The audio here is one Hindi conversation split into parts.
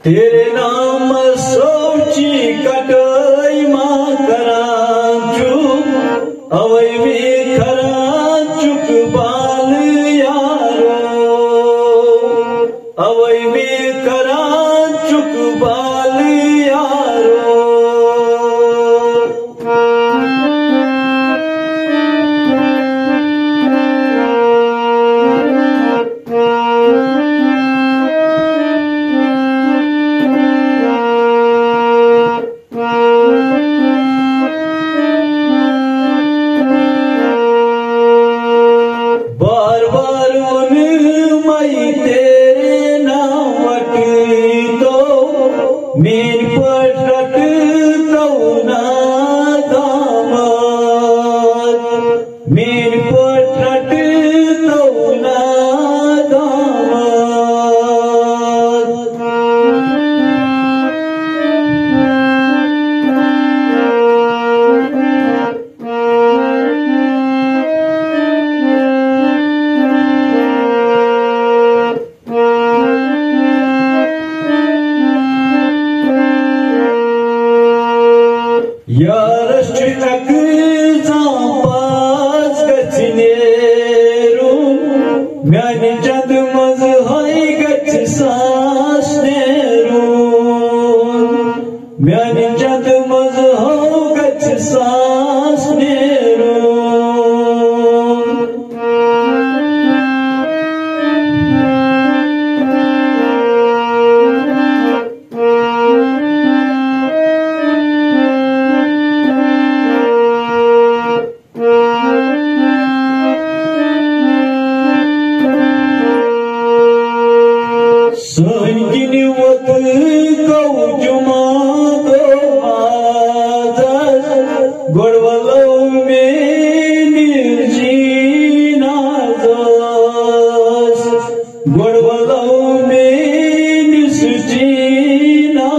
तेरे नाम सोची कटई मां कराचू अवै भी खराचुक बाल यारो अवै भी खराचुक बाल यारो बार बार उन मई तेरे नाम तो मेन पटक तो ना दामाद मेन पटक तो ना यारश तक पास गचनेरू म्यानी चंद मज हाई गच सास नेरू म्यानी चंद मज हो गच सास नेरू संगिनी वत कौ जुमा दो आदर गोड़वलो में निर्जीना दोस गोड़वलो में निसजीना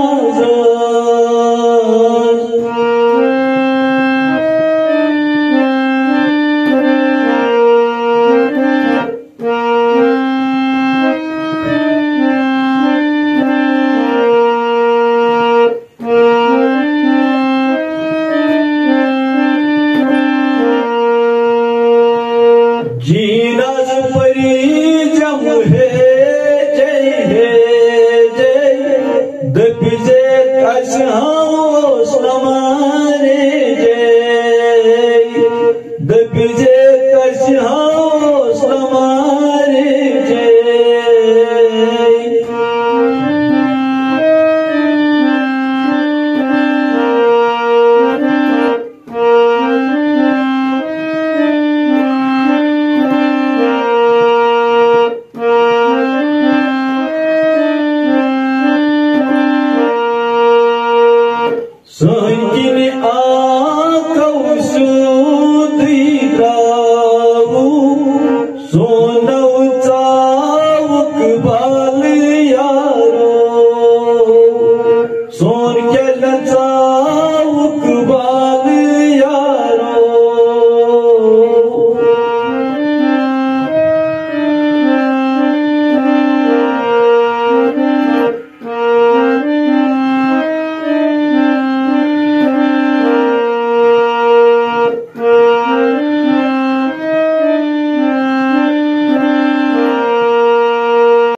जीनाज परी जम है जय दबिजे कस हम नमारे